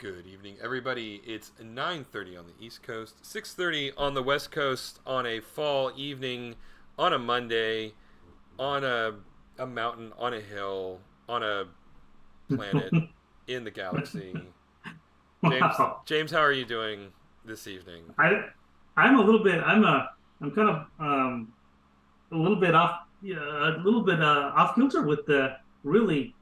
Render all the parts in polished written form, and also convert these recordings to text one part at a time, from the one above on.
Good evening, everybody. It's 9:30 on the East Coast, 6:30 on the West Coast on a fall evening, on a Monday, on a mountain, on a hill, on a planet in the galaxy. James, Wow. James, how are you doing this evening? I I'm a little bit I'm kind of a little bit off a little bit off kilter with the really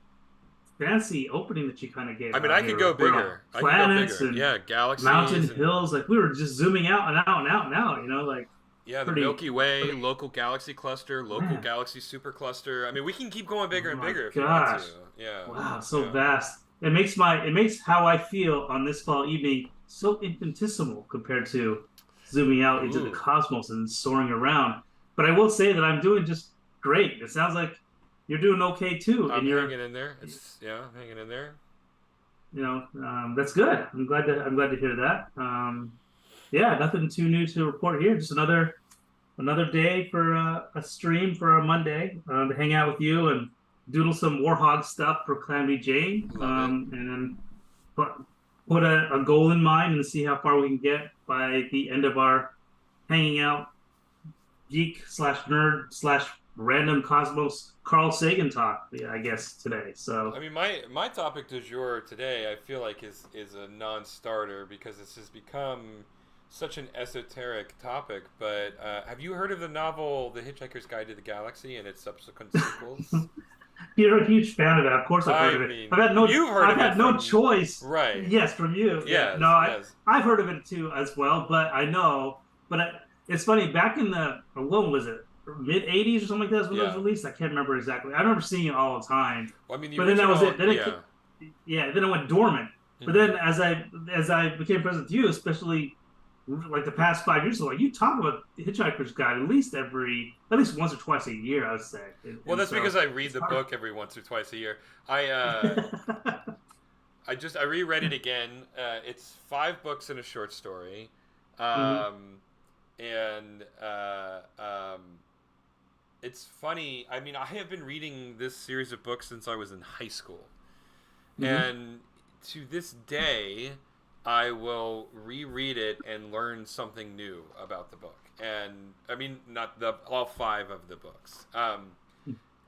fancy opening that you kind of gave I mean, out I could here. go Like we're on bigger. I could go planets bigger. and Yeah, mountain galaxies and hills. Like we were just zooming out and out and out and out, like yeah, the pretty Milky Way, pretty local galaxy cluster, local man. galaxy supercluster. I mean, we can keep going Oh bigger and my bigger if you want to. gosh. Yeah, Wow, so yeah. vast. It makes how I feel on this fall evening so infinitesimal compared to zooming out into the Ooh. cosmos and soaring around. But I will say that I'm doing just great. It sounds like you're doing okay too, and I'm hanging in there. I'm hanging in there. that's good. I'm glad to hear that. Yeah, nothing too new to report here. Just another day for a stream for a Monday to hang out with you and doodle some Warhog stuff for Calamity Jane, Love it. and then put put a goal in mind and see how far we can get by the end of our hanging out geek slash nerd slash random cosmos Carl Sagan talk. Yeah, I guess today. I So mean, my topic du jour today, I feel like is a non-starter because this has become such an esoteric topic. But have you heard of the novel *The Hitchhiker's Guide to the Galaxy* and its subsequent sequels? you're a huge fan of it. Of course, I've heard I of it. mean, you've heard I've of it had no from choice. right? Yes, from you. Yeah, no, Yes, yes. I've heard of it too as well. But I know, but it's funny. Back in the when was it? Mid '80s or something like that is when it was Yeah. released. I can't remember exactly. I remember seeing it all the time. Well, I mean, the But then that was original, it. Then yeah. yeah, then it went dormant. But Hmm. then as I became friends with you, especially like the past 5 years, like you talk about the Hitchhiker's Guide at least once or twice a year, I would say. Well, And that's so because I read it's the hard. book every once or twice a year. I reread it again. It's 5 books and a short story, Mhm. um, and it's funny. I mean, I have been reading this series of books since I was in high school, Mhm. and to this day, I will reread it and learn something new about the book. And I mean, not the all 5 of the books.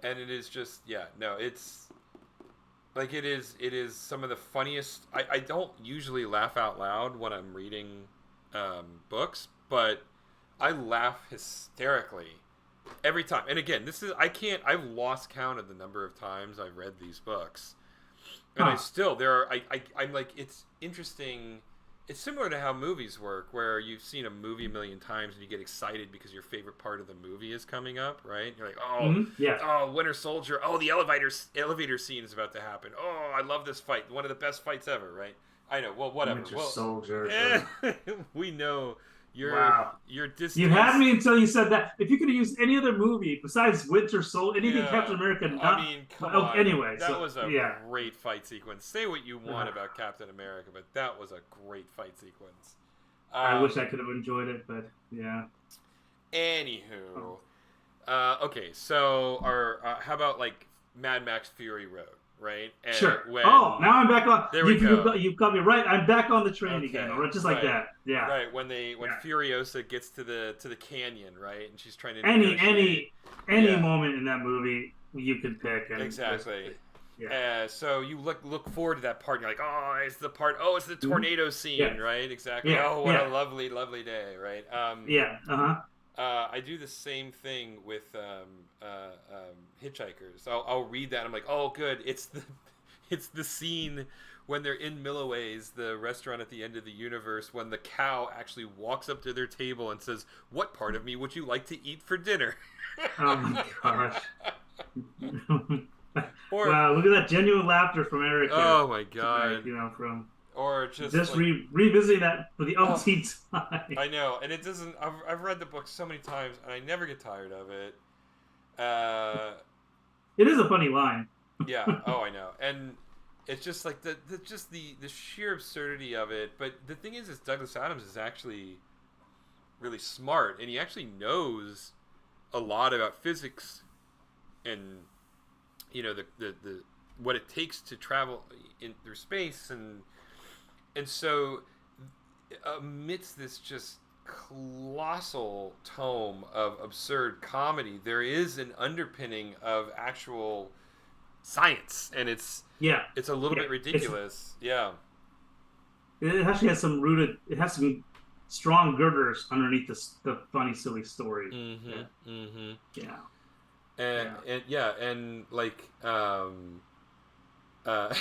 And it is just yeah, no, it's like it is some of the funniest. I don't usually laugh out loud when I'm reading books, but I laugh hysterically every time. And again, this is I've lost count of the number of times I've read these books, and I Huh. still there are I'm like it's interesting. It's similar to how movies work, where you've seen a movie a million times and you get excited because your favorite part of the movie is coming up, right? You're like, Yeah. Winter Soldier. Oh, the elevator scene is about to happen. Oh, I love this fight. One of the best fights ever, right? I know. Well, whatever. Winter Well, Soldier. we know Wow. your You had distaste. me until you said that. If you could have used any other movie besides Winter Soldier, anything Yeah, Captain America, I not. mean, But come oh, on. anyway, That so was a yeah. great fight sequence. Say what you want Uh, about Captain America, but that was a great fight sequence. I wish I Um, could have enjoyed it, but yeah. Anywho, Oh, okay, so our how about like Mad Max Fury Road, right? And sure. Oh, when now I'm back on. there we go. You've got me right. I'm back on the train again, Okay, or just like right, that. Yeah, right. When yeah. Furiosa gets to the canyon, right, and she's trying to Any negotiate. any any Yeah, moment in that movie you could pick, and exactly. yeah. So you look forward to that part. And you're like, oh, it's the part. Oh, it's the Mhm. tornado Yeah, scene, right? Exactly. yeah, Oh, what a yeah, lovely, lovely day, right? yeah. Uh-huh. I do the same thing with Hitchhikers. I'll read that. And I'm like, oh, good. It's the it's the scene when they're in Milloway's, the restaurant at the end of the universe, when the cow actually walks up to their table and says, "What part of me would you like to eat for dinner?" Oh my gosh. or Wow, look at that genuine laughter from Eric here oh my tonight, god, from or just just like revisiting that for the oh. umpteenth time. I know, and it doesn't. I've read the book so many times, and I never get tired of it. Uh, It is a funny line. yeah. Oh, I know, and it's just like the sheer absurdity of it. But the thing is Douglas Adams is actually really smart, and he actually knows a lot about physics and the what it takes to travel in through space and And so amidst this just colossal tome of absurd comedy, there is an underpinning of actual science, and it's Yeah, a little yeah. bit ridiculous. Yeah. It actually has some rooted. It has some strong girders underneath the funny, silly story. Mm-hmm. Yeah, Mm-hmm. yeah, And yeah. yeah, and like uh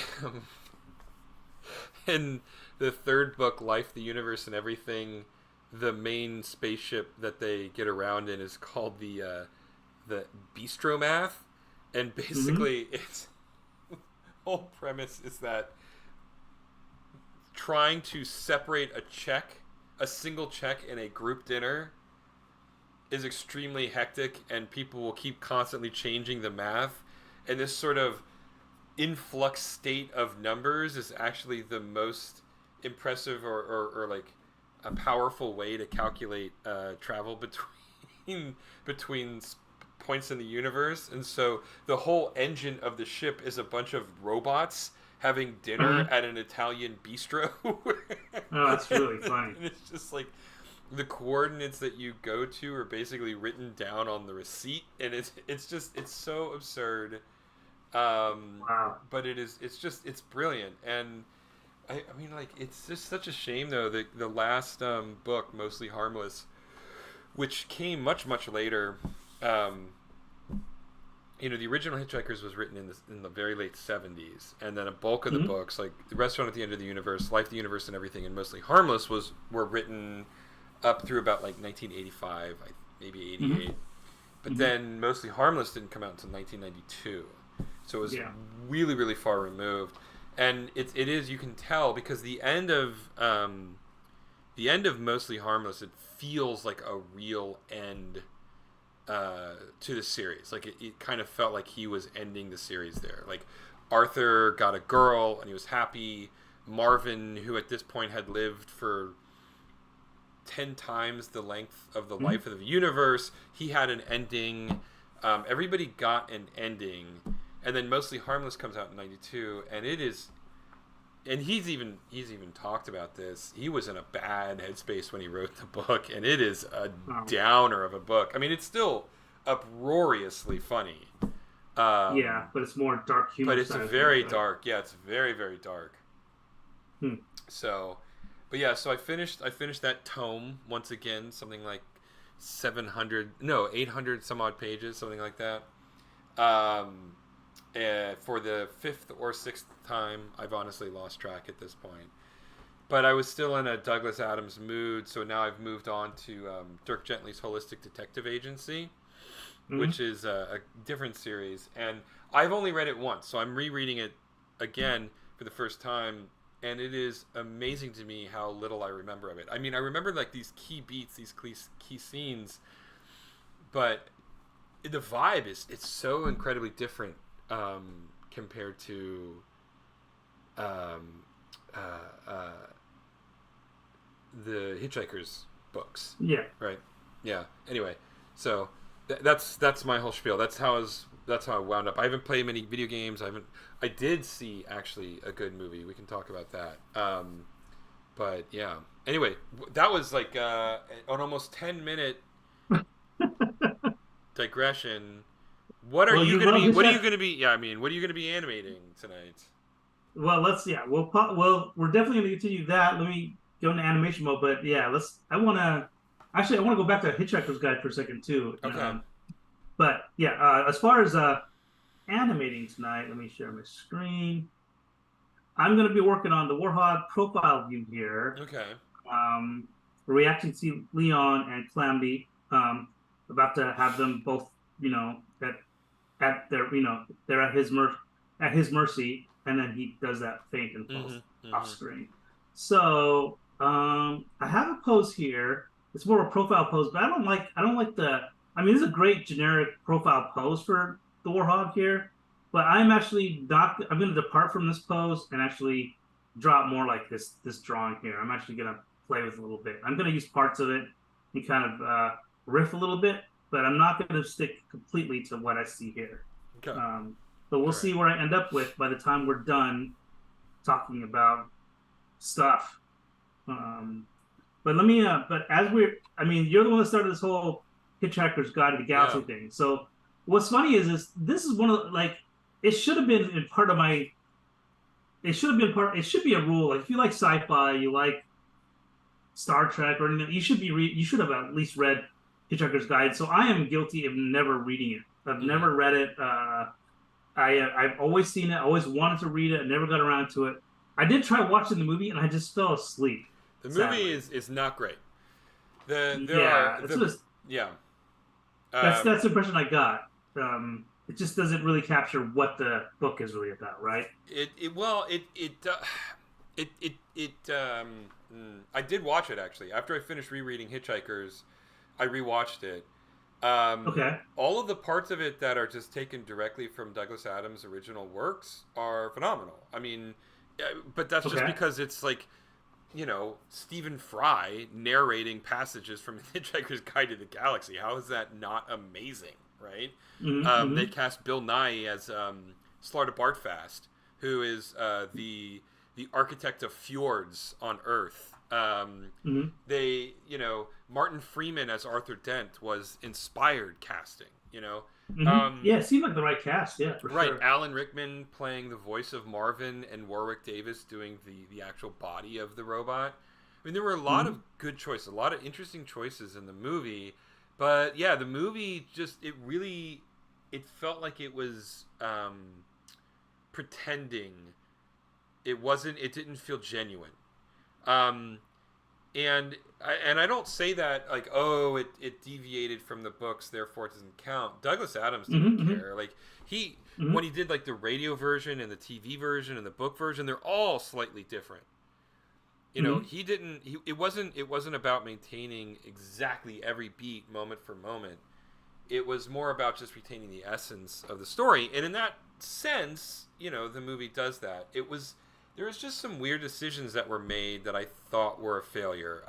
in the third book, Life, the Universe, and Everything, the main spaceship that they get around in is called the Bistromath, and Mm-hmm. basically its whole premise is that trying to separate a single check in a group dinner is extremely hectic, and people will keep constantly changing the math, and this sort of influx state of numbers is actually the most impressive or like a powerful way to calculate travel between points in the universe. And so the whole engine of the ship is a bunch of robots having dinner Uh-huh. at an Italian bistro. Oh, that's really funny. And it's just like the coordinates that you go to are basically written down on the receipt, and it's so absurd. um, Wow. but it's brilliant. And I mean, like, it's just such a shame though that the last book, Mostly Harmless, which came much later. um, the original Hitchhikers was written in the very late 70s, and then a bulk of the Mm-hmm. books, like The Restaurant at the End of the Universe, Life, the Universe, and Everything, and Mostly Harmless, were written up through about like 1985, maybe Mm-hmm. 88. But Mm-hmm. then Mostly Harmless didn't come out until 1992, so it was Yeah. really far removed. And it is, you can tell, because the end of Mostly Harmless, it feels like a real end to the series. Like it kind of felt like he was ending the series there. Like Arthur got a girl and he was happy. Marvin, who at this point had lived for 10 times the length of the Mm-hmm. life of the universe, he had an ending. Everybody got an ending. And then Mostly Harmless comes out in 92, and it is, and he's even talked about this. He was in a bad headspace when he wrote the book, and it is a Um, downer of a book. I mean, it's still uproariously funny, yeah, but it's more dark but humor it's side of things, very right? dark. Yeah, it's very dark. Hmm. So, but yeah, so I finished that tome once again, something like 700, no, 800 some odd pages, something like that. Um, for the fifth or sixth time. I've honestly lost track at this point. But I was still in a Douglas Adams mood, so now I've moved on to Dirk Gently's Holistic Detective Agency, Mm-hmm. which is a different series. And I've only read it once, so I'm rereading it again for the first time. And it is amazing to me how little I remember of it. I mean, I remember like these key beats, these key scenes, but the vibe is, it's so incredibly different compared to um, uh, uh, the Hitchhiker's books, Yeah. right? Yeah. Anyway, so that's my whole spiel. That's how I wound up. I haven't played many video games. I did see actually a good movie. We can talk about that. But yeah. Anyway, that was like an almost 10-minute digression. What are Well, you you gonna love be? What are you Hitchhiker. gonna be? Yeah, I mean, what are you gonna be animating tonight? Well, yeah, well, we're definitely going to continue that. Let me go into animation mode, but yeah, I want to go back to Hitchhiker's Guide for a second too. Okay. But yeah, as far as animating tonight, let me share my screen. I'm going to be working on the Warhog profile view here. Okay. Um, reacting to Leon and Calamity. About to have them both, at their, they're at his mercy, and then he does that faint and falls Mhm. off Mhm. screen. So I have a pose here. It's more a profile pose, but I don't like the. I mean, this is a great generic profile pose for the Warhog here, but I'm actually not. I'm going to depart from this pose and actually draw it more like this drawing here. I'm actually going to play with it a little bit. I'm going to use parts of it and kind of riff a little bit, but I'm not going to stick completely to what I see here. Okay. Um, but we'll All right. see where I end up with by the time we're done talking about stuff. Um, but let me. But as we're, I mean, you're the one that started this whole Hitchhiker's Guide to the Yeah. Galaxy thing. So what's funny is this is one of like it should have been in part of my. It should have been part. It should be a rule. Like if you like sci-fi, you like Star Trek or anything, you should have at least read Hitchhiker's Guide. So I am guilty of never reading it. I've Mm-hmm. never read it. I've always seen it, always wanted to read it, never got around to it. I did try watching the movie and I just fell asleep. The movie Sadly, is not great. There are yeah, it's the just yeah. that's the impression I got. It just doesn't really capture what the book is really about, right? It well it I did watch it actually after I finished rereading Hitchhikers. I rewatched it. Okay, All of the parts of it that are just taken directly from Douglas Adams' original works are phenomenal. I mean, but that's just okay, because it's like, Stephen Fry narrating passages from Hitchhiker's Guide to the Galaxy. How is that not amazing, right? They mm-hmm. cast Bill Nye as Slarta Bartfast, who is the architect of fjords on Earth. Mm-hmm. Martin Freeman as Arthur Dent was inspired casting. Mm-hmm. Yeah, it seemed like the right cast. Yeah, for Right, sure. Alan Rickman playing the voice of Marvin and Warwick Davis doing the actual body of the robot. I mean, there were a lot Mm-hmm. of good choices, a lot of interesting choices in the movie. But yeah, the movie it felt like it was pretending. It didn't feel genuine. Um, and I don't say that like, oh, it deviated from the books, therefore it doesn't count. Douglas Adams didn't Mm-hmm. care. Like he Mm-hmm. when he did like the radio version and the TV version and the book version, they're all slightly different. Mm-hmm. He didn't. It wasn't about maintaining exactly every beat moment for moment. It was more about just retaining the essence of the story, and in that sense, the movie does that. There was just some weird decisions that were made that I thought were a failure.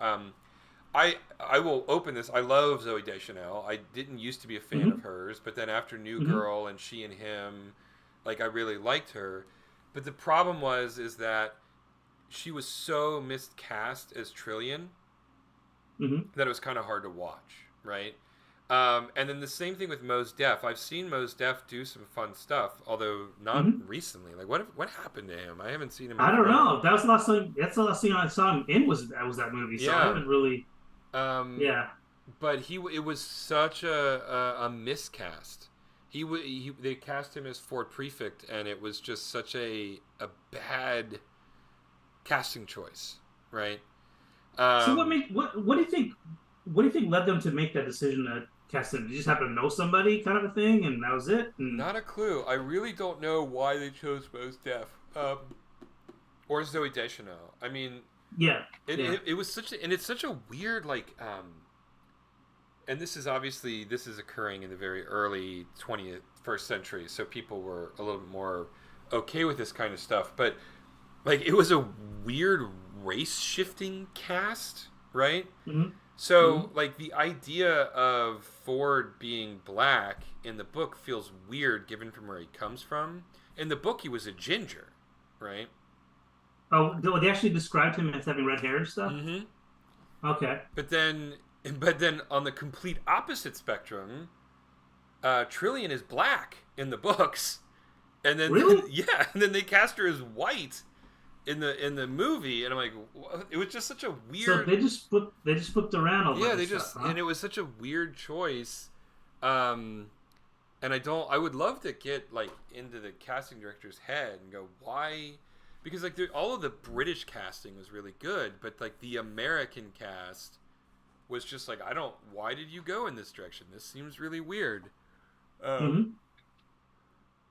I will open this. I love Zoe Deschanel. I didn't used to be a fan Mm-hmm. of hers, but then after New Mm-hmm. Girl and She and Him, like I really liked her. But the problem is that she was so miscast as Trillian Mm-hmm. that it was kind of hard to watch, right? And then the same thing with Mos Def. I've seen Mos Def do some fun stuff, although not Mm-hmm. recently. Like what happened to him? I haven't seen him in I don't forever. know. That was the last thing. That's the last thing I saw him in was that movie. So I Yeah. haven't really. Um, Yeah. but it was such a miscast. They cast him as Ford Prefect, and it was just such a bad casting choice, right? So Um, what do you think? What do you think led them to make that decision to cast him? Did you just happen to know somebody, kind of a thing, and that was it? And Not a clue. I really don't know why they chose Mos Def or Zoe Deschanel. I mean, yeah, it, yeah. it, it was it's such a weird like and this is occurring in the very early 21st century, so people were a little bit more okay with this kind of stuff. But like it was a weird race shifting cast, right? Mm-hmm. Mm-hmm. So, like, the idea of Ford being black in the book feels weird given from where he comes from. In the book, he was a ginger, right? Oh, they actually described him as having red hair and stuff. Mm-hmm. Okay, But then, but then on the complete opposite spectrum, Trillian is black in the books, and then really? yeah, and then they cast her as white in the movie, and I'm like, it was just such a So weird. they just flipped around all Yeah, that they stuff, just huh? and it was such a weird choice. Um, and I would love to get like into the casting director's head and go, why? Because like all of the British casting was really good, but like the American cast was just like, why did you go in this direction? This seems really weird. Um,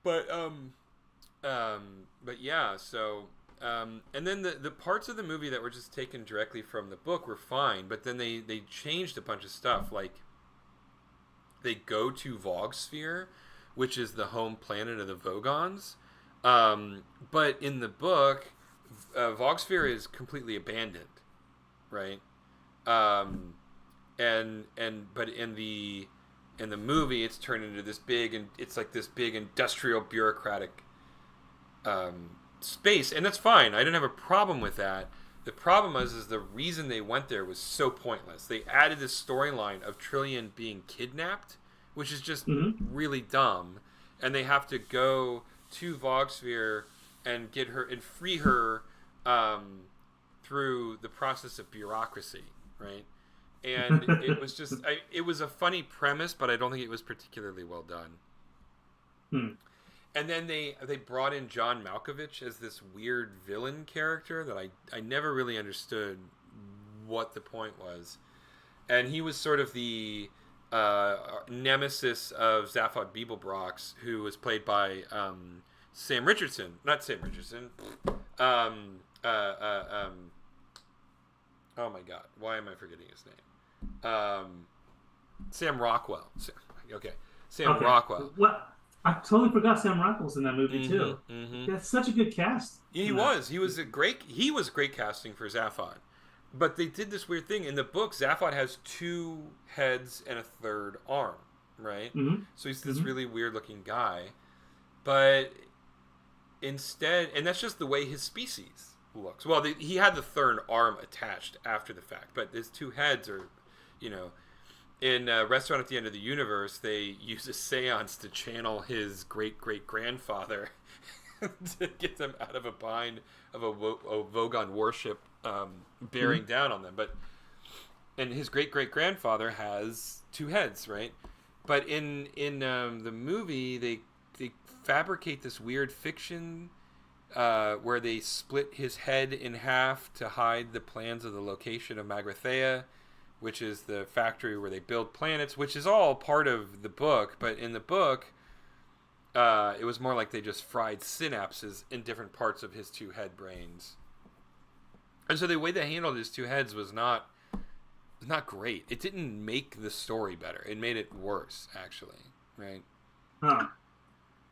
Mm-hmm. but yeah, so and then the parts of the movie that were just taken directly from the book were fine, but then they changed a bunch of stuff. Like they go to Vogsphere, which is the home planet of the Vogons. But in the book, Vogsphere is completely abandoned, right? But in the movie, it's turned into this big, and it's like this big industrial bureaucratic space, and that's fine. I didn't have a problem with that. The problem is the reason they went there was so pointless. They added this storyline of Trillian being kidnapped, which is just Mm-hmm. really dumb, and they have to go to Vogsphere and get her and free her through the process of bureaucracy, right? And it was just it was a funny premise, but I don't think it was particularly well done. Hmm. And then they brought in John Malkovich as this weird villain character that I never really understood what the point was. And he was sort of the nemesis of Zaphod Beeblebrox, who was played by Sam Richardson. Not Sam Richardson. Um, uh, uh, um, oh my God. Why am I forgetting his name? Sam Rockwell. Okay. Sam Rockwell. What? I totally forgot Sam Rockwell's in that movie too. Mm-hmm. That's such a good cast. Yeah, he was. He was great casting for Zaphod. But they did this weird thing in the book. Zaphod has 2 heads and a third arm, right? Mm-hmm. So he's this really weird looking guy. But instead, and that's just the way his species looks. Well, he had the third arm attached after the fact, but his 2 heads are, in Restaurant at the End of the Universe, they use a seance to channel his great-great-grandfather to get them out of a bind of a Vogon warship bearing down on them. And his great-great-grandfather has 2 heads, right? But in the movie, they fabricate this weird fiction where they split his head in half to hide the plans of the location of Magrathea, which is the factory where they build planets, which is all part of the book. But in the book, it was more like they just fried synapses in different parts of his 2 head brains. And so the way they handled his 2 heads was not great. It didn't make the story better. It made it worse, actually, right? Huh.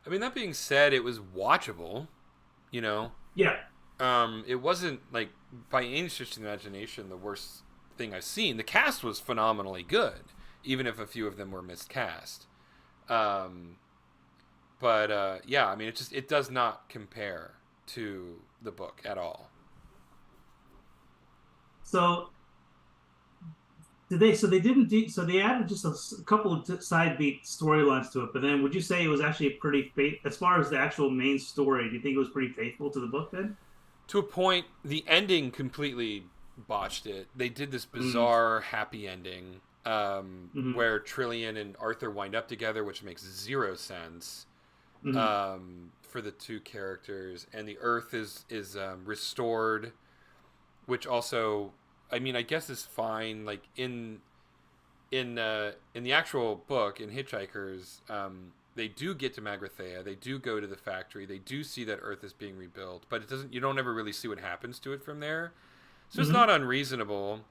I mean, that being said, it was watchable, Yeah. It wasn't, like, by any stretch of the imagination, the worst thing I've seen. The cast was phenomenally good, even if a few of them were miscast. Yeah, I mean, it does not compare to the book at all. So they added just a couple of side beat storylines to it, but then would you say it was actually as far as the actual main story, do you think it was pretty faithful to the book then? To a point, the ending completely botched it. They did this bizarre happy ending where Trillian and Arthur wind up together, which makes 0 sense for the 2 characters, and the Earth is restored, which also, I mean, I guess is fine. Like in the actual book in Hitchhikers, they do get to Magrathea. They do go to the factory. They do see that Earth is being rebuilt, but you don't ever really see what happens to it from there. So it's not unreasonable,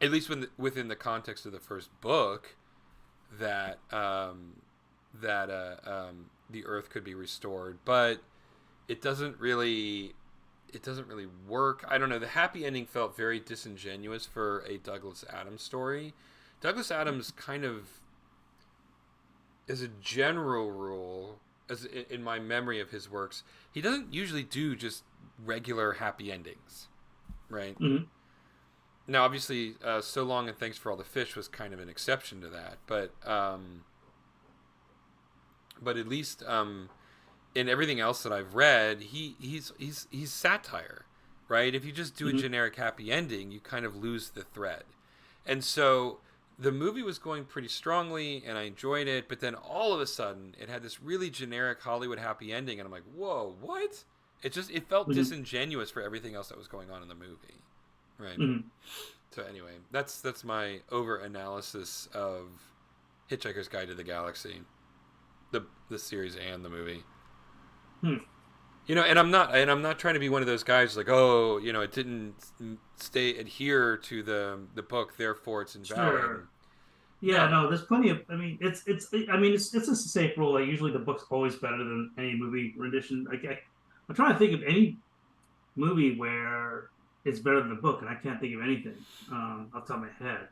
at least within the context of the first book, that the Earth could be restored, but it doesn't really work. I don't know. The happy ending felt very disingenuous for a Douglas Adams story. Douglas Adams kind of, as a general rule, as in my memory of his works, he doesn't usually do just regular happy endings. Right. Mm-hmm. Now, obviously, So Long and Thanks for All the Fish was kind of an exception to that, but at least in everything else that I've read, he's satire, right? If you just do a generic happy ending, you kind of lose the thread. And so the movie was going pretty strongly, and I enjoyed it, but then all of a sudden, it had this really generic Hollywood happy ending, and I'm like, whoa, what? It felt disingenuous for everything else that was going on in the movie, right? So anyway, that's my over analysis of Hitchhiker's Guide to the Galaxy, the series and the movie. And I'm not trying to be one of those guys like, oh, it didn't adhere to the book, therefore it's invalid. Sure. Yeah, no, there's plenty of. I mean, it's just a safe rule. Like usually the book's always better than any movie rendition. I'm trying to think of any movie where it's better than the book, and I can't think of anything off the top of my head.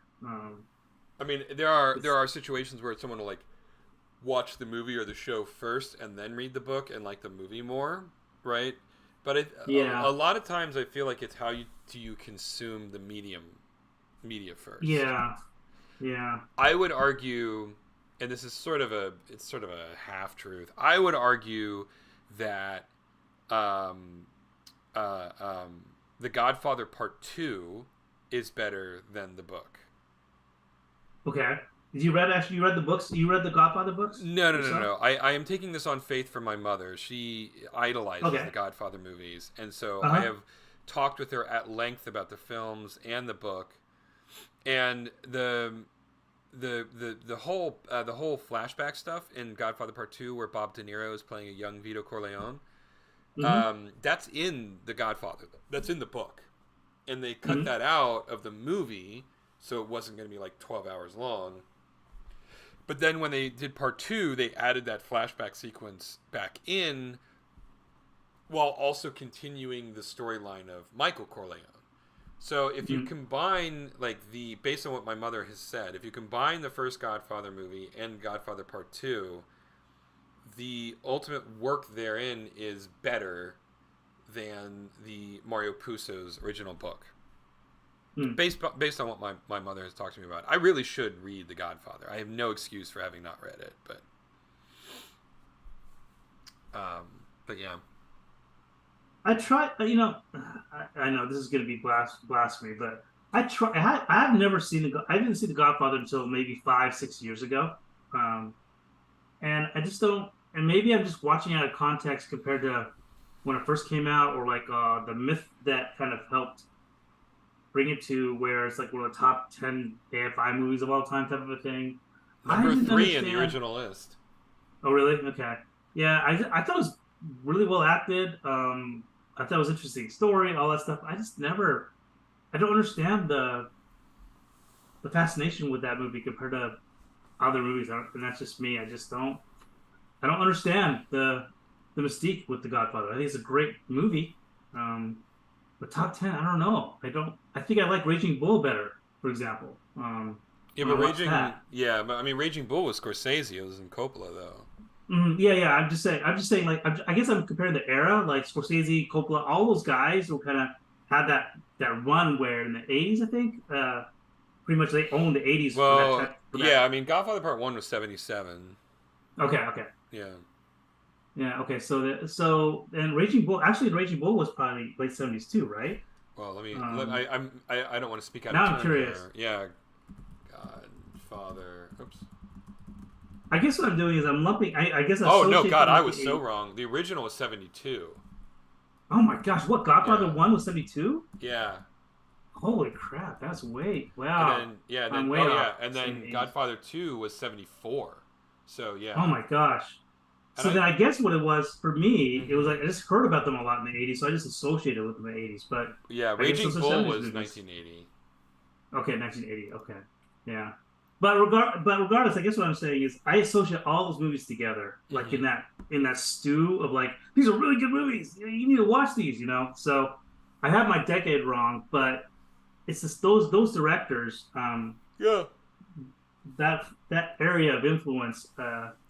I mean, there are situations where someone will like watch the movie or the show first and then read the book and like the movie more, right? But Yeah. a lot of times I feel like it's how do you consume the media first. Yeah. Yeah. I would argue, and this is sort of a half truth. I would argue that um, The Godfather Part 2 is better than the book. Okay. Did you read you read the books? You read the Godfather books No. I am taking this on faith from my mother. She idolizes Okay. the Godfather movies, and so I Uh-huh. have talked with her at length about the films and the book, and the whole flashback stuff in Godfather Part 2, where Bob De Niro is playing a young Vito Corleone. Mm-hmm. That's in The Godfather. That's in the book, and they cut Mm-hmm. that out of the movie, so it wasn't going to be like 12 hours long. But then when they did Part 2, they added that flashback sequence back in, while also continuing the storyline of Michael Corleone. So if you combine, like, based on what my mother has said, if you combine the first Godfather movie and Godfather Part 2, the ultimate work therein is better than the Mario Puzo's original book. Based on what my mother has talked to me about. I really should read The Godfather. I have no excuse for having not read it, but yeah. I try. I know this is going to be blasphemy, but I try. I've never seen I didn't see The Godfather until maybe 5-6 years ago, and I just don't. And maybe I'm just watching out of context compared to when it first came out, or like the myth that kind of helped bring it to where it's like one of the top 10 AFI movies of all time, type of a thing. Number 3 in the original list. Oh, really? Okay. Yeah, I thought it was really well acted. I thought it was an interesting story, all that stuff. I don't understand the fascination with that movie compared to other movies, and that's just me. I don't understand the mystique with The Godfather. I think it's a great movie. But top 10, I don't know. I think I like Raging Bull better, for example. Yeah, but Raging Bull was Scorsese. It was in Coppola, though. Yeah. I'm just saying. Like, I guess I'm comparing the era, like Scorsese, Coppola, all those guys who kind of had that run where in the '80s, I think, pretty much they owned the '80s. Well, yeah. I mean, Godfather Part 1 was 1977. Okay. Yeah. Yeah. Okay. So and Raging Bull was probably late '70s too, right? Well, I don't want to speak out now of turn. I'm curious. Here. Yeah. Godfather. Oops. I guess what I'm doing is I'm lumping. I guess. Oh no, God! I was so wrong. The original was 1972. Oh my gosh! What Godfather 1 was 1972? Yeah. Holy crap! That's wow. And then Godfather 2 was 1974. So yeah. Oh my gosh. So then I guess what it was for me, it was like I just heard about them a lot in the '80s, so I just associated with them in the '80s. But yeah, Raging Bull was 1980. Okay, 1980. Okay, yeah. But regardless, I guess what I'm saying is I associate all those movies together, like in that stew of like these are really good movies. You need to watch these, So I have my decade wrong, but it's just those directors. Yeah. That area of influence.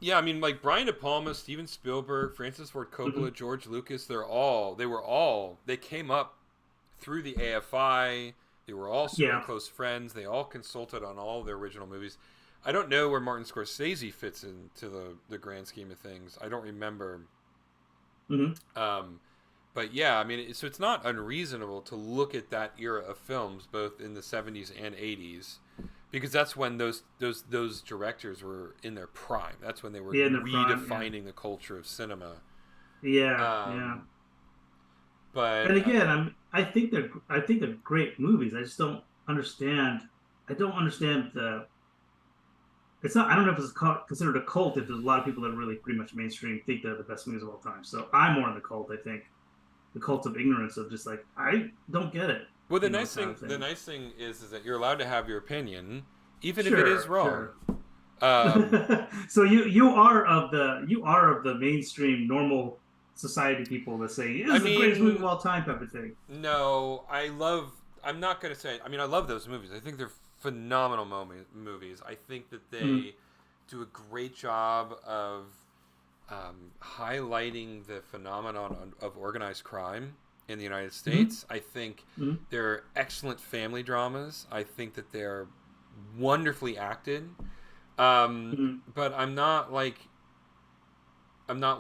Yeah, I mean, like Brian De Palma, Steven Spielberg, Francis Ford Coppola, George Lucas. They came up through the AFI. They were all super close friends. They all consulted on all of their original movies. I don't know where Martin Scorsese fits into the grand scheme of things. I don't remember. But yeah, I mean, so it's not unreasonable to look at that era of films, both in the 70s and 80s. Because that's when those directors were in their prime. That's when they were redefining the culture of cinema. Yeah. But and again, I think they're great movies. I just don't understand. I don't understand the. It's not. I don't know if it's considered a cult. If there's a lot of people that really pretty much mainstream think they're the best movies of all time. So I'm more in the cult. I think the cult of ignorance of just like I don't get it. Well, the nice thing is that you're allowed to have your opinion, even if it is wrong. Sure. So you are of the mainstream normal society people that say this is the greatest movie of all time type of thing. No, I'm not going to say. I mean, I love those movies. I think they're phenomenal movies. I think that they do a great job of highlighting the phenomenon of organized crime in the United States. I think they're excellent family dramas. I think that they're wonderfully acted. But I'm not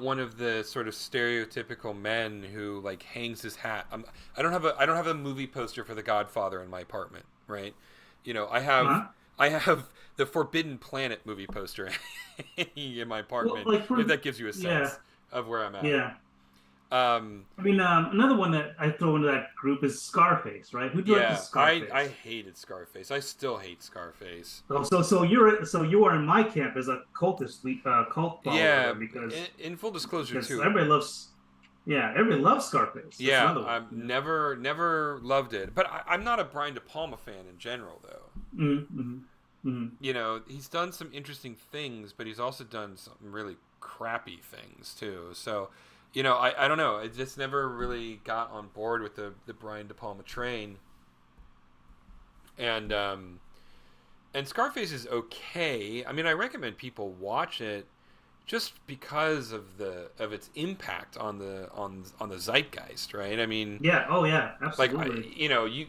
one of the sort of stereotypical men who like hangs his hat. I don't have a movie poster for The Godfather in my apartment, right? You know, I have the Forbidden Planet movie poster in my apartment. Well, like if that gives you a sense of where I'm at. Yeah. I mean, another one that I throw into that group is Scarface, right? Who directed Scarface? I hated Scarface. I still hate Scarface. So you are in my camp as a cultist, cult follower, because in full disclosure too, everybody loves Scarface. That's I've never loved it, but I'm not a Brian De Palma fan in general, though. You know, he's done some interesting things, but he's also done some really crappy things too. So. You know, I don't know. I just never really got on board with the Brian De Palma train. And Scarface is okay. I mean, I recommend people watch it just because of its impact on the zeitgeist, right? I mean, absolutely. Like,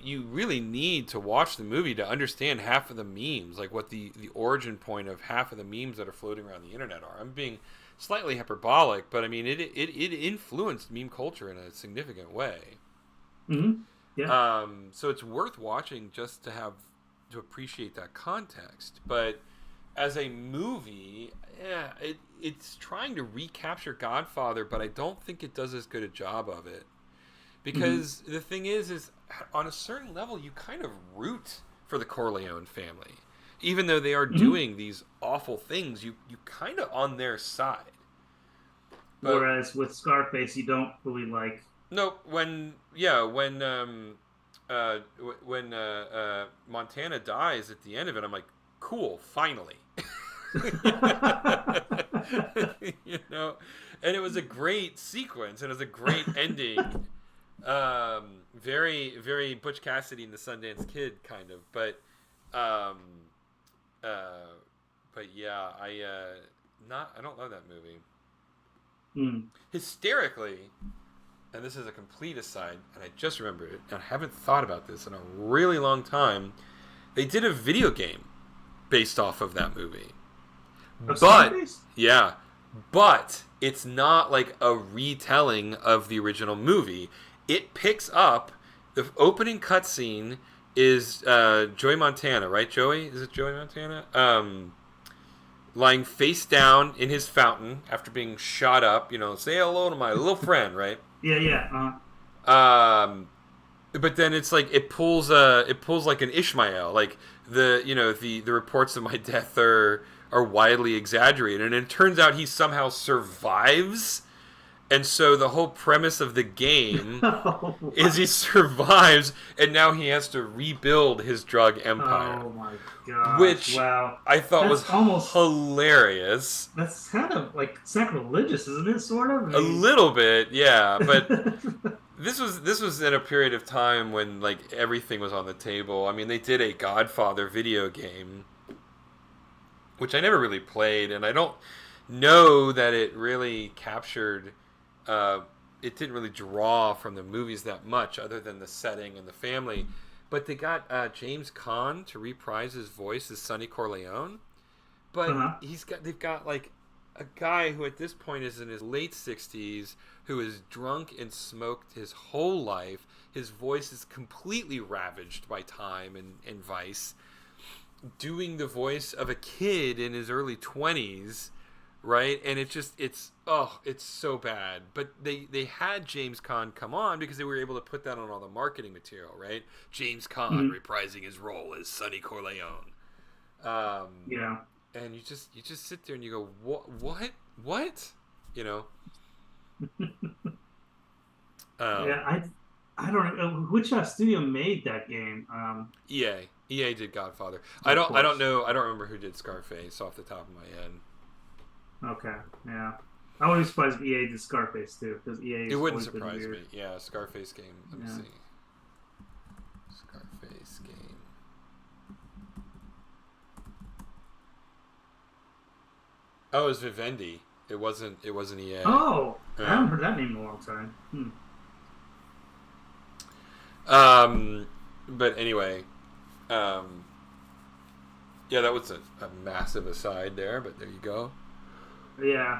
you really need to watch the movie to understand half of the memes, like what the origin point of half of the memes that are floating around the internet are. I'm being slightly hyperbolic, but I mean, it influenced meme culture in a significant way. Yeah. So it's worth watching just to appreciate that context. But as a movie, it's trying to recapture Godfather, but I don't think it does as good a job of it. Because the thing is on a certain level, you kind of root for the Corleone family. Even though they are doing these awful things, you kind of on their side. But, whereas with Scarface, you don't really like. No, when Montana dies at the end of it, I'm like, cool, finally. You know, and it was a great sequence, and it was a great ending. Very, very Butch Cassidy and the Sundance Kid kind of, but yeah, I don't love that movie. Hysterically, and this is a complete aside, and I just remembered it, and I haven't thought about this in a really long time. They did a video game based off of that movie. But it's not like a retelling of the original movie. It picks up the opening cutscene is Joey Montana, right? Joey? Is it Joey Montana? Lying face down in his fountain after being shot up. You know, say hello to my little friend, right? Yeah. But then it's like it pulls like an Ishmael. Like the reports of my death are widely exaggerated, and it turns out he somehow survives. And so the whole premise of the game is he survives, and now he has to rebuild his drug empire. Oh my god! Which I thought was almost hilarious. That's kind of like sacrilegious, isn't it? Sort of. A little bit, yeah. But this was in a period of time when like everything was on the table. I mean, they did a Godfather video game, which I never really played, and I don't know that it really captured. It didn't really draw from the movies that much, other than the setting and the family. But they got James Caan to reprise his voice as Sonny Corleone. But they've got like a guy who at this point is in his late 60s, who is drunk and smoked his whole life. His voice is completely ravaged by time and vice. Doing the voice of a kid in his early 20s. Right, and it's so bad. But they had James Caan come on because they were able to put that on all the marketing material, right? James Caan reprising his role as Sonny Corleone. And you just sit there and you go, what? You know. I don't know which studio made that game. EA did Godfather. I don't know. I don't remember who did Scarface off the top of my head. Okay, yeah. I wouldn't be surprised if EA did Scarface too, because EA. It wouldn't surprise me. Yeah, Scarface game. Let me see. Scarface game. Oh, it was Vivendi. It wasn't EA. Oh, I haven't heard that name in a long time. But anyway, yeah, that was a massive aside there, but there you go. Yeah.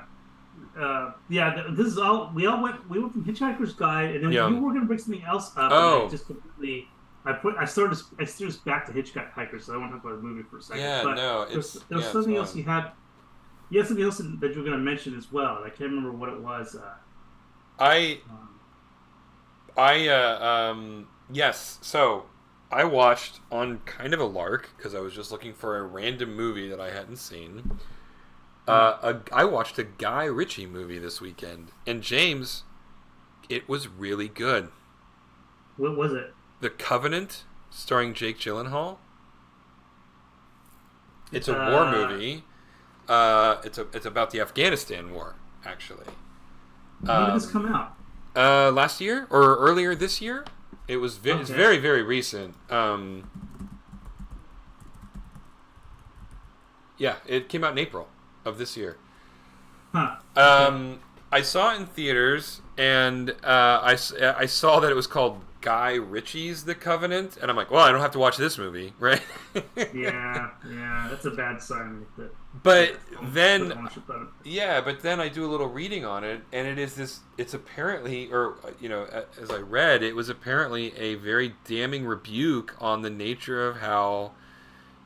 This is all we went from Hitchhiker's Guide, and then you were going to bring something else up. Oh, and I just completely. I started back to Hitchhiker, so I won't talk about the movie for a second. Yeah, but no, there's something else you had. You had something else that you were going to mention as well. And I can't remember what it was. Yes. So I watched on kind of a lark because I was just looking for a random movie that I hadn't seen. I watched a Guy Ritchie movie this weekend, and James, it was really good. What was it? The Covenant, starring Jake Gyllenhaal. It's a war movie. It's about the Afghanistan war, actually. When did this come out? Last year or earlier this year. It's very, very recent. Yeah, it came out in April of this year. Huh. I saw it in theaters, and I saw that it was called Guy Ritchie's The Covenant, and I'm like, well, I don't have to watch this movie, right? yeah, that's a bad sign. But then I do a little reading on it, and it's apparently, or, as I read, it was apparently a very damning rebuke on the nature of how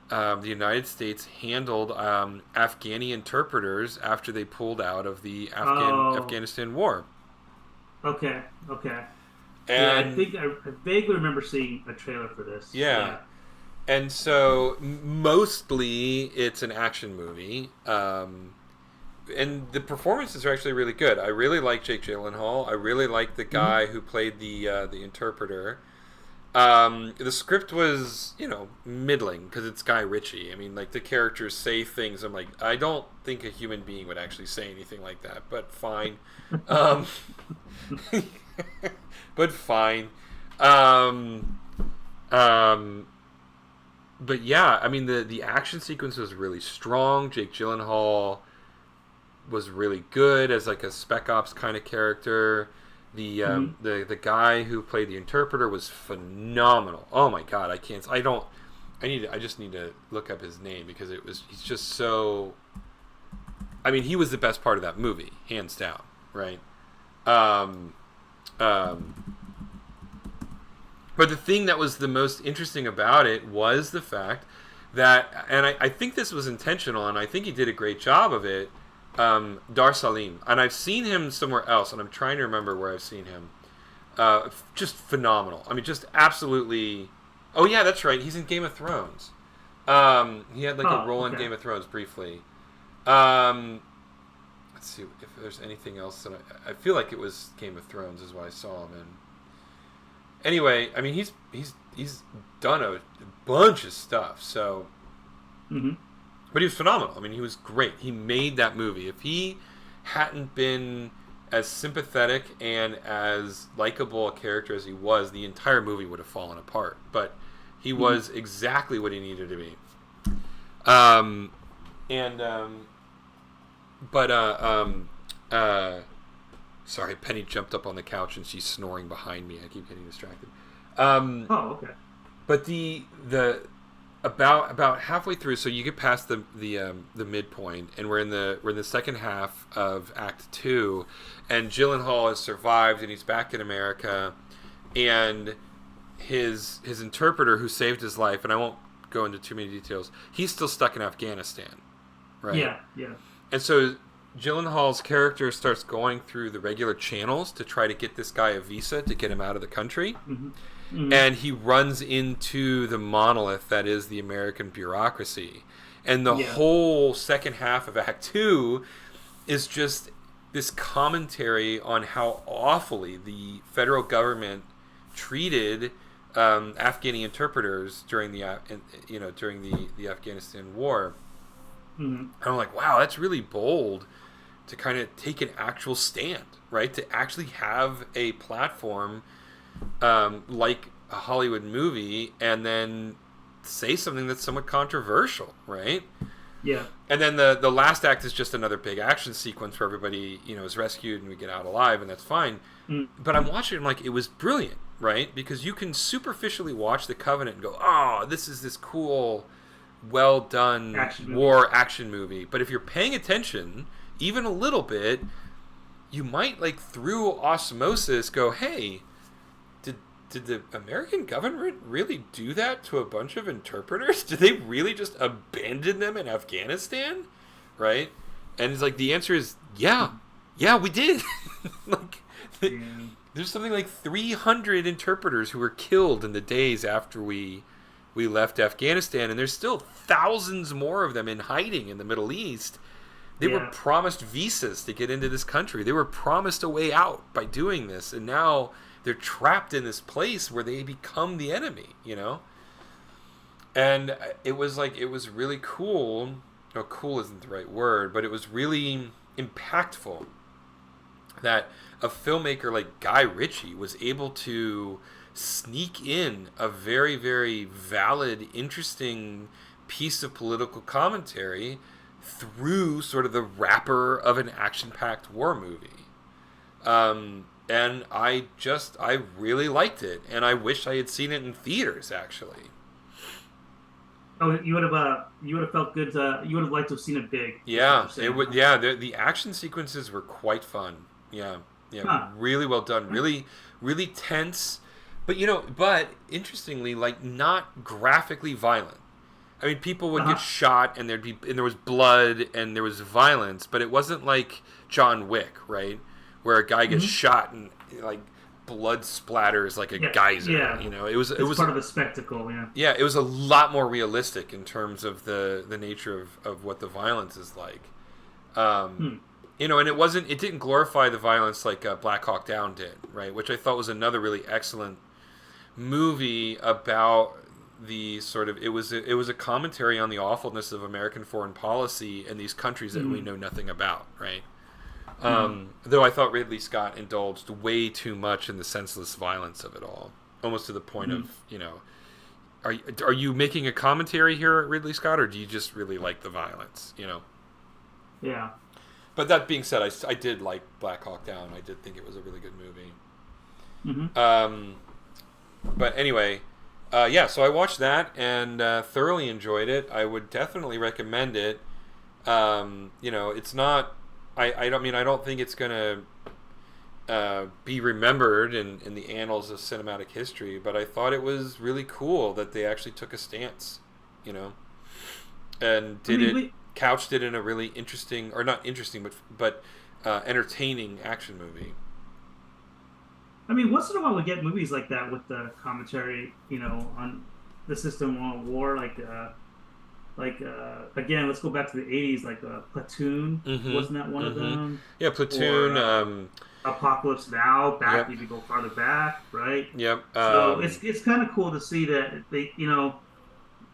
the United States handled Afghani interpreters after they pulled out of the Afghanistan war. Okay. And I think I vaguely remember seeing a trailer for this. Yeah. And so mostly it's an action movie. And the performances are actually really good. I really like Jake Gyllenhaal. I really like the guy who played the interpreter. The script was, middling because it's Guy Ritchie. I mean, like, the characters say things. I'm like, I don't think a human being would actually say anything like that, but fine. But fine. But yeah, I mean, the action sequence was really strong. Jake Gyllenhaal was really good as like a Spec Ops kind of character. The guy who played the interpreter was phenomenal. Oh my god, I just need to look up his name because he's just so. I mean, he was the best part of that movie, hands down, right? But the thing that was the most interesting about it was the fact that, and I think this was intentional, and I think he did a great job of it, Dar Salim. And I've seen him somewhere else, and I'm trying to remember where I've seen him. Just phenomenal. I mean, just absolutely... Oh, yeah, that's right. He's in Game of Thrones. He had like a role in Game of Thrones briefly. Let's see if there's anything else that I feel like it was Game of Thrones is what I saw him in. Anyway, I mean, he's done a bunch of stuff, so... But he was phenomenal. I mean, he was great. He made that movie. If he hadn't been as sympathetic and as likable a character as he was, the entire movie would have fallen apart. But he was exactly what he needed to be. Sorry, Penny jumped up on the couch and she's snoring behind me. I keep getting distracted. Okay. But the about halfway through, so you get past the midpoint, and we're in the second half of Act 2, and Gyllenhaal has survived, and he's back in America, and his interpreter who saved his life, and I won't go into too many details, he's still stuck in Afghanistan, right? Yeah. And so Gyllenhaal's character starts going through the regular channels to try to get this guy a visa to get him out of the country. And he runs into the monolith that is the American bureaucracy. And the whole second half of Act 2 is just this commentary on how awfully the federal government treated Afghani interpreters during the Afghanistan war. And I'm like, wow, that's really bold to kind of take an actual stand, right? To actually have a platform like a Hollywood movie and then say something that's somewhat controversial, right? Yeah. And then the last act is just another big action sequence where everybody, is rescued and we get out alive, and that's fine. But I'm watching it, I'm like, it was brilliant, right? Because you can superficially watch The Covenant and go, oh, this is this cool, well done war action movie. But if you're paying attention, even a little bit, you might, like, through osmosis go, hey, did the American government really do that to a bunch of interpreters? Did they really just abandon them in Afghanistan? Right? And it's like, the answer is, yeah, we did. Like, there's something like 300 interpreters who were killed in the days after we left Afghanistan, and there's still thousands more of them in hiding in the Middle East. They were promised visas to get into this country. They were promised a way out by doing this, and now they're trapped in this place where they become the enemy, And it was really cool. No, cool isn't the right word, but it was really impactful that a filmmaker like Guy Ritchie was able to sneak in a very, very valid, interesting piece of political commentary through sort of the wrapper of an action-packed war movie. And I really liked it, and I wish I had seen it in theaters, actually. Oh, you would have felt good. You would have liked to have seen it big. Yeah, it would. Yeah, the action sequences were quite fun. Yeah, really well done. Really, really tense, but but interestingly, like, not graphically violent. I mean, people would get shot, and there was blood and there was violence, but it wasn't like John Wick, right? Where a guy gets shot and, like, blood splatters like a geyser. Yeah. It was part of a spectacle. Yeah. Yeah, it was a lot more realistic in terms of the nature of what the violence is like. And it didn't glorify the violence like Black Hawk Down did, right? Which I thought was another really excellent movie about the sort of it was a commentary on the awfulness of American foreign policy in these countries that we know nothing about, right? Though I thought Ridley Scott indulged way too much in the senseless violence of it all, almost to the point of, are you making a commentary here at Ridley Scott, or do you just really like the violence, Yeah. But that being said, I did like Black Hawk Down. I did think it was a really good movie. But anyway, so I watched that and thoroughly enjoyed it. I would definitely recommend it. It's not... I don't think it's gonna be remembered in the annals of cinematic history, but I thought it was really cool that they actually took a stance, and couched it in a really interesting, or not interesting, but entertaining action movie. I mean, once in a while we get movies like that with the commentary, on the system on war, again, let's go back to the 80s, like Platoon. Wasn't that one of them? Yeah, Platoon. Or, Apocalypse Now, back if you go farther back, right? Yep. So it's kind of cool to see that they,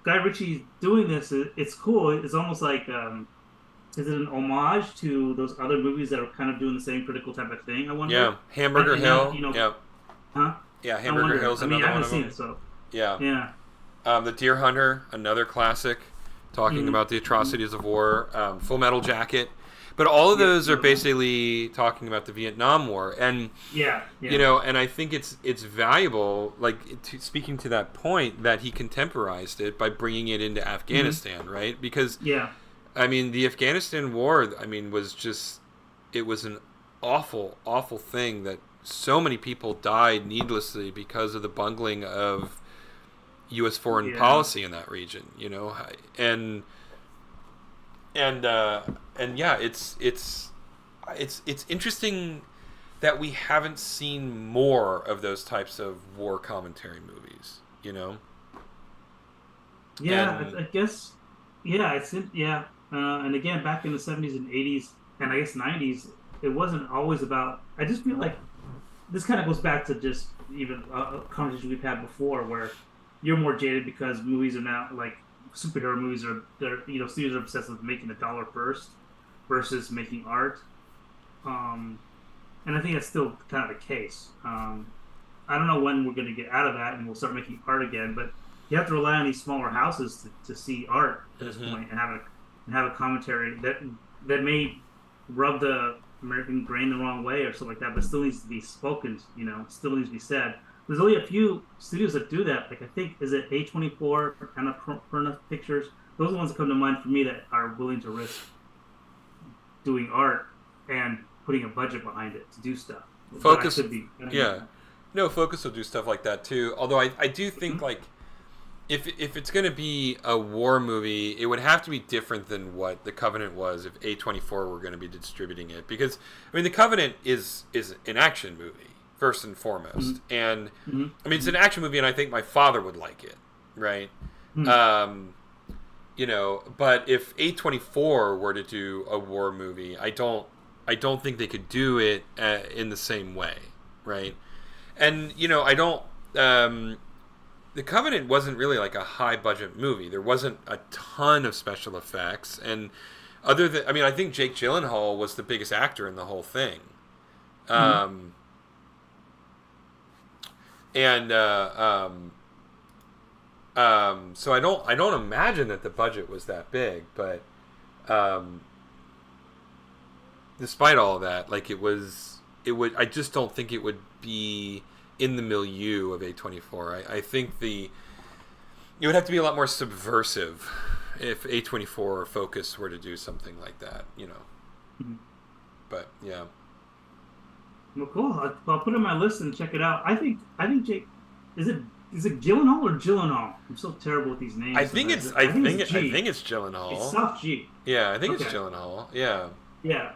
Guy Ritchie's doing this. It's cool. It's almost like, is it an homage to those other movies that are kind of doing the same critical type of thing? I wonder. Yeah, Hamburger Hill. Yep. Huh? Yeah, Hamburger Hill's another one. I haven't of seen them. it, so. Yeah. Yeah. The Deer Hunter, another classic, talking about the atrocities of war. Full Metal Jacket. But all of those are basically talking about the Vietnam War, and and I think it's valuable, like, speaking to that point, that he contemporized it by bringing it into Afghanistan, right? Because I mean, the Afghanistan War, it was an awful, awful thing that so many people died needlessly because of the bungling of U.S. foreign policy in that region, and it's interesting that we haven't seen more of those types of war commentary movies, I guess, and again, back in the 70s and 80s, and I guess 90s, it wasn't always about, I just feel like this kind of goes back to just even a conversation we've had before, where you're more jaded because movies are now, like, superhero movies studios are obsessed with making the dollar first versus making art, and I think that's still kind of the case. I don't know when we're going to get out of that and we'll start making art again, but you have to rely on these smaller houses to see art at this point and have a commentary that may rub the American brain the wrong way or something like that, but still needs to be spoken. Still needs to be said. There's only a few studios that do that. Like I think is it A24, Annapurna Pictures. Those are the ones that come to mind for me that are willing to risk doing art and putting a budget behind it to do stuff. Focus, yeah. No, Focus will do stuff like that too. Although I do think like if it's going to be a war movie, it would have to be different than what The Covenant was if A24 were going to be distributing it. Because I mean, The Covenant is an action movie first and foremost, and I mean it's an action movie, and I think my father would like it, right? You know, but if A24 were to do a war movie, I don't think they could do it in the same way, right? And you know, I don't. The Covenant wasn't really like a high budget movie. There wasn't a ton of special effects, and other than, I mean, I think Jake Gyllenhaal was the biggest actor in the whole thing. So I don't imagine that the budget was that big, but despite all of that, like I just don't think it would be in the milieu of A24. I think it would have to be a lot more subversive if A24 or Focus were to do something like that, you know. But yeah. Well, cool. I'll put it on my list and check it out. I think Jake, is it Gyllenhaal or Gyllenhaal? I'm so terrible with these names. I think it's Gyllenhaal. It's soft G. Yeah, I think it's Gyllenhaal. Yeah. Yeah.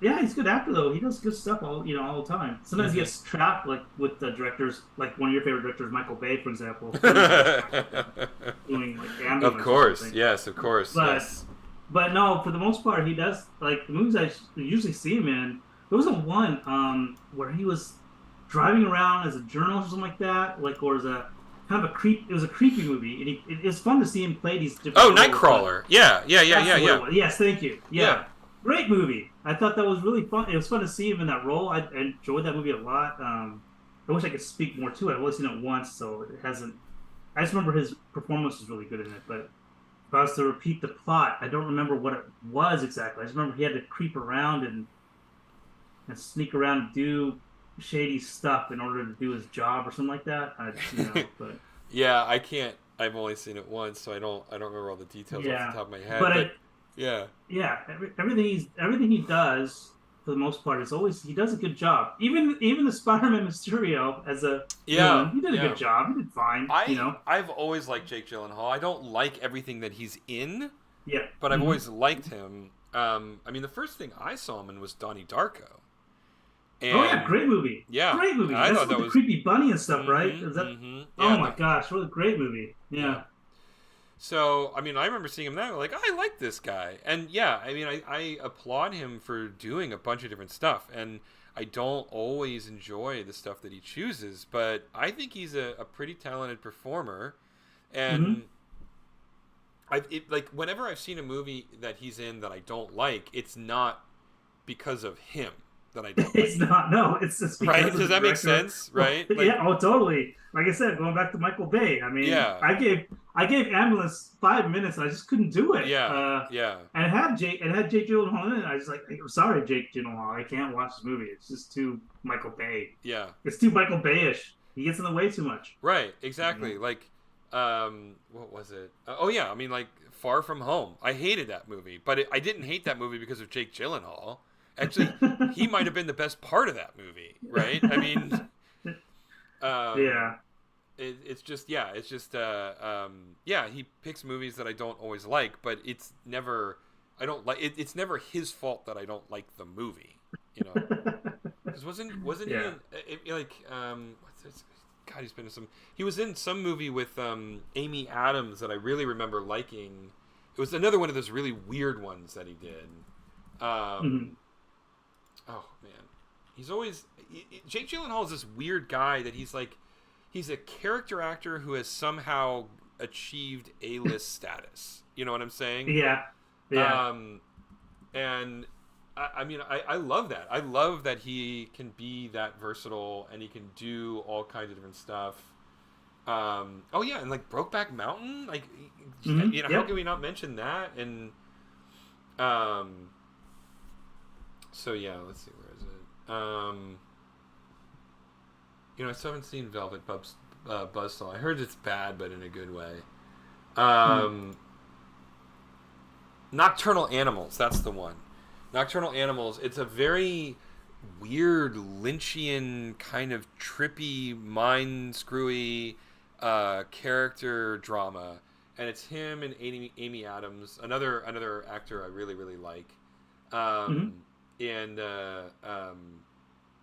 Yeah, he's a good actor though. He does good stuff all the time. Sometimes he gets trapped like with the directors, like one of your favorite directors, Michael Bay, for example. Doing like ambulance. Of course, yes, of course. But no, for the most part, he does like the movies I usually see him in. There was one where he was driving around as a journalist or something like that, like or as a kind of a creep. It was a creepy movie, and it was fun to see him play these different. Oh, Nightcrawler! Yeah. Yes, thank you. Yeah. Great movie. I thought that was really fun. It was fun to see him in that role. I enjoyed that movie a lot. I wish I could speak more to it. I've only seen it once, so it hasn't. I just remember his performance was really good in it. But if I was to repeat the plot, I don't remember what it was exactly. I just remember he had to creep around and sneak around and do shady stuff in order to do his job or something like that. But yeah, I can't. I've only seen it once, so I don't remember all the details off the top of my head. But yeah. Everything he does for the most part is always he does a good job. Even the Spider-Man Mysterio as a villain, he did a good job. He did fine. I've always liked Jake Gyllenhaal. I don't like everything that he's in. Yeah. But I've always liked him. I mean, the first thing I saw him in was Donnie Darko. And, great movie. Yeah, great movie. I That's with the creepy bunny and stuff, right? Is that? Yeah, my gosh, what a great movie. Yeah. So, I mean, I remember seeing him now, like, I like this guy. And, yeah, I mean, I applaud him for doing a bunch of different stuff. And I don't always enjoy the stuff that he chooses, but I think he's a pretty talented performer. And, whenever I've seen a movie that he's in that I don't like, it's not because of him that I don't like. It's not, no. It's just because right? Does that make sense? Right? Totally. Like I said, going back to Michael Bay, I mean, I gave Ambulance 5 minutes, and I just couldn't do it. Yeah. And it had Jake Gyllenhaal in it. I was like, I'm sorry, Jake Gyllenhaal, I can't watch this movie. It's just too Michael Bay. Yeah. It's too Michael Bay-ish. He gets in the way too much. Right. Exactly. Like, what was it? I mean, like Far From Home. I hated that movie, but I didn't hate that movie because of Jake Gyllenhaal. Actually, he might have been the best part of that movie, right? I mean, it's just he picks movies that I don't always like, but it's never it's never his fault that I don't like the movie, you know? Because wasn't he in what's this? God, he was in some movie with Amy Adams that I really remember liking. It was another one of those really weird ones that he did. Oh man, Jake Gyllenhaal is this weird guy that he's a character actor who has somehow achieved A-list status. You know what I'm saying? Yeah. And I mean, I love that. I love that he can be that versatile and he can do all kinds of different stuff. And like Brokeback Mountain, like how can we not mention that? And Um. So yeah, let's see. Where is it? I still haven't seen Buzzsaw. I heard it's bad, but in a good way. Um. Nocturnal Animals. That's the one. Nocturnal Animals. It's a very weird Lynchian kind of trippy, mind screwy character drama, and it's him and Amy Adams, another actor I really really like. Um, and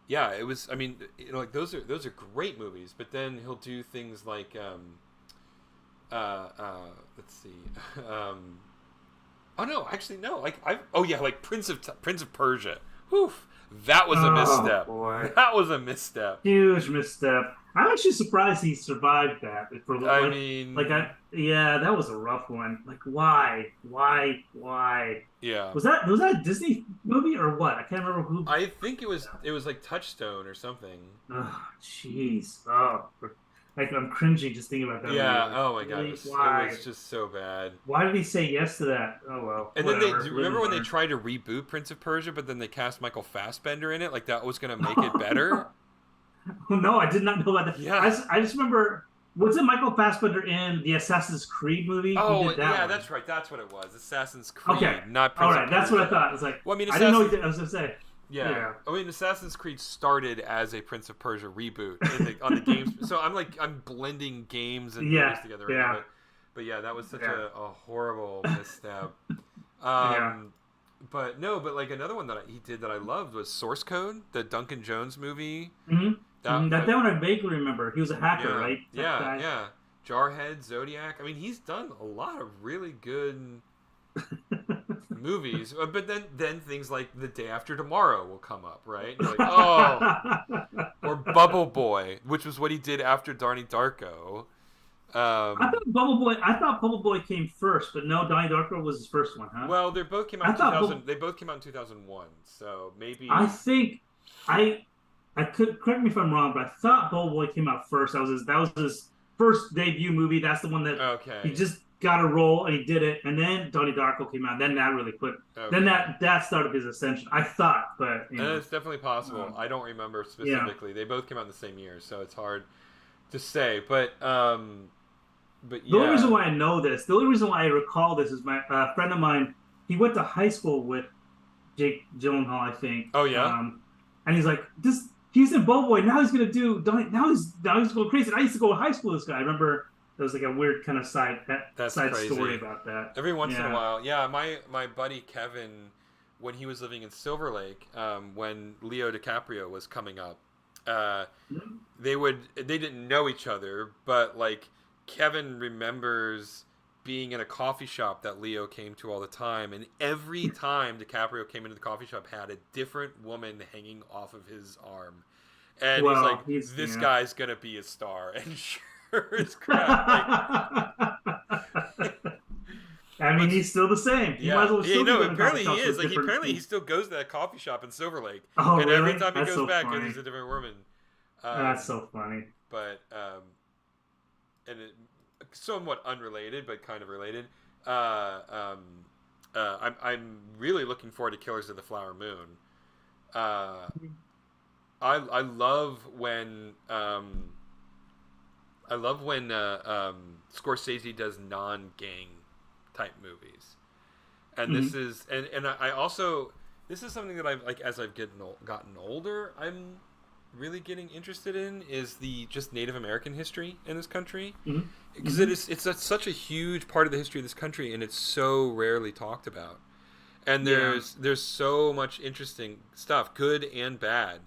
yeah, it was. I mean, like those are great movies. But then he'll do things like let's see. Oh no, actually no. Like Prince of Persia. Whew, that was a misstep. Boy. That was a misstep. Huge misstep. I'm actually surprised he survived that. Yeah, that was a rough one. Like, why? Yeah. Was that a Disney movie or what? I can't remember who. I think it was like Touchstone or something. Oh, jeez. Oh, like I'm cringing just thinking about that. Yeah. Movie. Oh my god. It was just so bad. Why did he say yes to that? Oh well. And then remember when they tried to reboot Prince of Persia, but then they cast Michael Fassbender in it, like that was going to make it better. No, I did not know about that. Yeah. I just remember. Was it Michael Fassbender in the Assassin's Creed movie? Oh, yeah, that's right. That's what it was. Assassin's Creed, okay. Not Prince All right, of that's Persia. what I thought. It was like, well, I mean, I didn't know. I was gonna say. Yeah. I mean, Assassin's Creed started as a Prince of Persia reboot on the games. So I'm blending games and movies together. Yeah. Right? But yeah, that was such a horrible misstep. But like another one that he did that I loved was Source Code, the Duncan Jones movie. Mm-hmm. That one I vaguely remember. He was a hacker, right? Yeah. Jarhead, Zodiac. I mean, he's done a lot of really good movies. But then things like The Day After Tomorrow will come up, right? You're like, oh. Or Bubble Boy, which was what he did after Donnie Darko. I thought Bubble Boy came first, but no, Donnie Darko was his first one, huh? Well, they both came out in 2000. They both came out in 2001, so maybe. I think I could correct me if I'm wrong, but I thought Bubble Boy came out first. That was his first debut movie. That's the one that he just got a role and he did it, and then Donnie Darko came out. Then that really put. Okay. Then that started his ascension. I thought, but it's definitely possible. I don't remember specifically. Yeah. They both came out in the same year, so it's hard to say. But yeah. The only reason why I know this, the only reason why I recall this is my friend of mine. He went to high school with Jake Gyllenhaal, I think. Oh yeah. And he's like, he's in Bubble Boy. Now he's gonna do. Now he's going crazy. And I used to go to high school with this guy. I remember there was like a weird kind of side story about that. Every once in a while, yeah. My buddy Kevin, when he was living in Silver Lake, when Leo DiCaprio was coming up, they didn't know each other, but like Kevin remembers being in a coffee shop that Leo came to all the time, and every time DiCaprio came into the coffee shop had a different woman hanging off of his arm, and he's like, this guy's gonna be a star, and sure as crap, I mean, he's still the same. Apparently he is. Like, he still goes to that coffee shop in Silver Lake, and really? every time he goes back, there's a different woman. That's so funny. But and it, somewhat unrelated, but kind of related. I'm really looking forward to Killers of the Flower Moon. I love when Scorsese does non-gang type movies, and this is and I also, this is something that I've, like, as I've gotten older, I'm really getting interested in, is the just Native American history in this country, because it's such a huge part of the history of this country, and it's so rarely talked about, and there's so much interesting stuff, good and bad,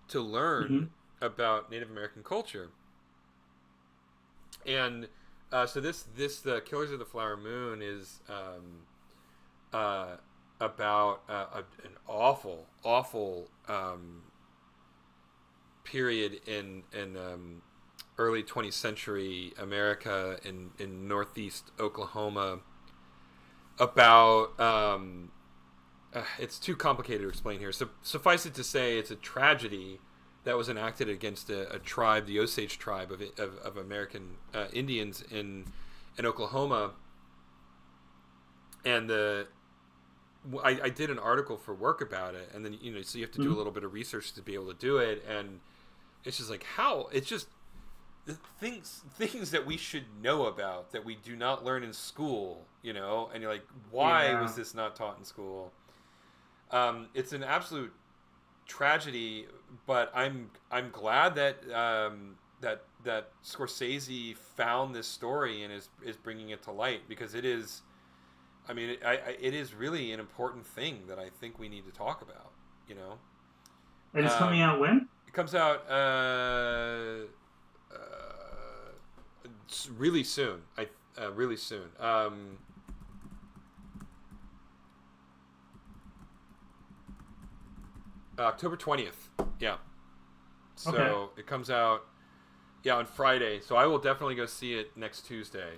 to learn about Native American culture. And so this the Killers of the Flower Moon is about an awful period in early 20th century America in northeast Oklahoma, about it's too complicated to explain here, so suffice it to say it's a tragedy that was enacted against a tribe, the Osage tribe of American Indians in Oklahoma, and I did an article for work about it, and then so you have to do a little bit of research to be able to do it, and it's just like how it's just the things that we should know about that we do not learn in school, and you're like, why was this not taught in school? It's an absolute tragedy, but I'm glad that that Scorsese found this story and is bringing it to light, because it is. I mean, it is really an important thing that I think we need to talk about, And it's coming out when? It comes out really soon. Really soon. October 20th. Yeah. So It comes out, on Friday. So I will definitely go see it next Tuesday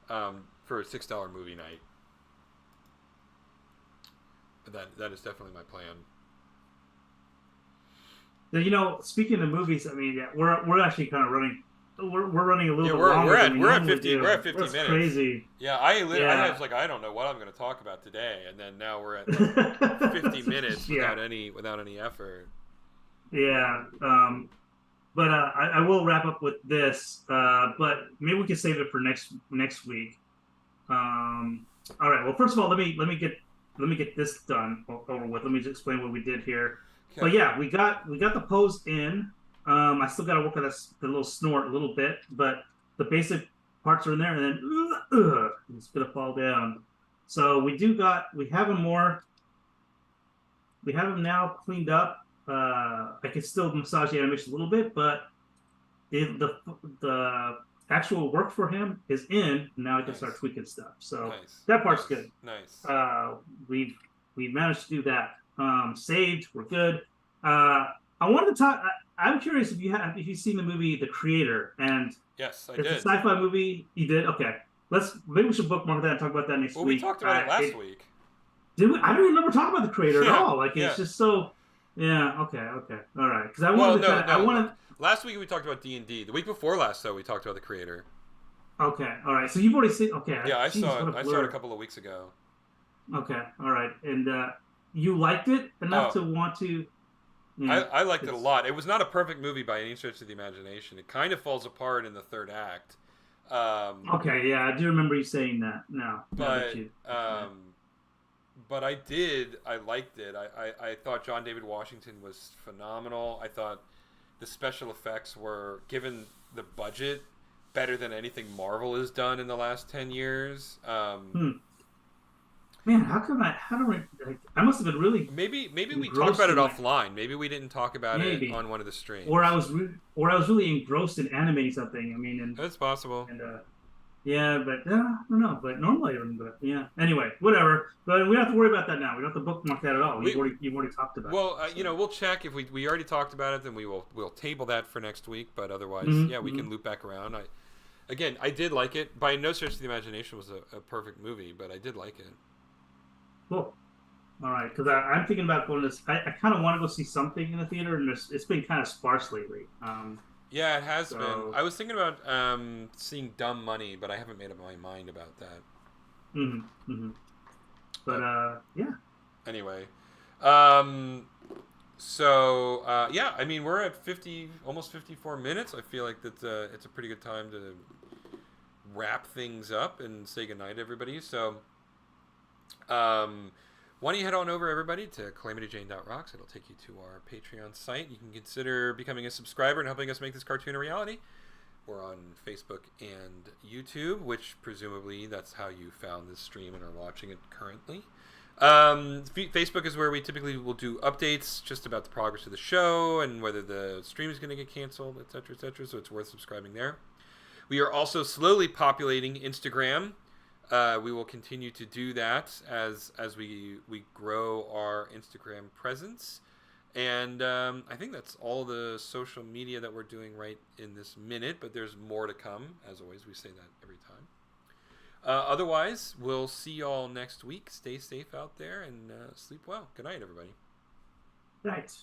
for a $6 movie night. That is definitely my plan. Speaking of movies, I mean, we're actually kind of running. We're running a little bit longer. We're at 50 That's minutes. Crazy. Yeah, I was like, I don't know what I'm going to talk about today, and then now we're at 50 minutes without any effort. Yeah. But I will wrap up with this. But maybe we can save it for next week. All right. Well, first of all, let me get this done over with. Let me just explain what we did here. Okay. But yeah, we got the pose in. I still got to work on the little snort a little bit, but the basic parts are in there, and then it's gonna fall down. So we have them now cleaned up. I can still massage the animation a little bit, but the actual work for him is in. Now I can start tweaking stuff. So that part's good. Nice. We've managed to do that. Saved. We're good. I wanted to talk. I'm curious if you've seen the movie The Creator, and yes, I did. It's a sci-fi movie. You did? Okay. Maybe we should bookmark that and talk about that next week. We talked about it last week. Did we? I don't remember talking about The Creator at all. Like it's just so. Yeah. Okay. All right. Because I wanted. Last week we talked about D&D. The week before last, though, we talked about The Creator. Okay. All right. So you've already seen. Okay. Yeah, I saw it. I saw it a couple of weeks ago. Okay. All right. And you liked it enough to want to. I liked it a lot. It was not a perfect movie by any stretch of the imagination. It kind of falls apart in the third act. Okay, yeah, I do remember you saying that. No, but I liked it. I thought John David Washington was phenomenal. I thought the special effects were, given the budget, better than anything Marvel has done in the last 10 years. Man, I must have been really. Maybe we talked about it offline. Maybe we didn't talk about it on one of the streams. Or I was really engrossed in animating something. I mean, that's possible. And yeah, but I don't know. But normally I wouldn't. But yeah. Anyway, whatever. But we don't have to worry about that now. We don't have to bookmark that at all. You've already talked about. Well, it. We'll check if we already talked about it. Then we'll table that for next week. But otherwise, we can loop back around. I did like it. By no stretch of the imagination was a perfect movie, but I did like it. Cool. All right, because I'm thinking about going to. I kind of want to go see something in the theater, and it's been kind of sparse lately. Yeah, it has been. I was thinking about seeing Dumb Money, but I haven't made up my mind about that. But yeah. Anyway, yeah, I mean we're at almost 54 minutes. I feel like it's a pretty good time to wrap things up and say goodnight to everybody. So. Why don't you head on over, everybody, to calamityjane.rocks. It'll take you to our Patreon site. You can consider becoming a subscriber and helping us make this cartoon a reality. We're on Facebook and YouTube, which presumably that's how you found this stream and are watching it currently. Facebook is where we typically will do updates just about the progress of the show and whether the stream is going to get canceled, etc., etc. So it's worth subscribing there. We are also slowly populating Instagram. We will continue to do that as we grow our Instagram presence. And I think that's all the social media that we're doing right in this minute, but there's more to come. As always, we say that every time. Otherwise, we'll see y'all next week. Stay safe out there and sleep well. Good night, everybody. Good night.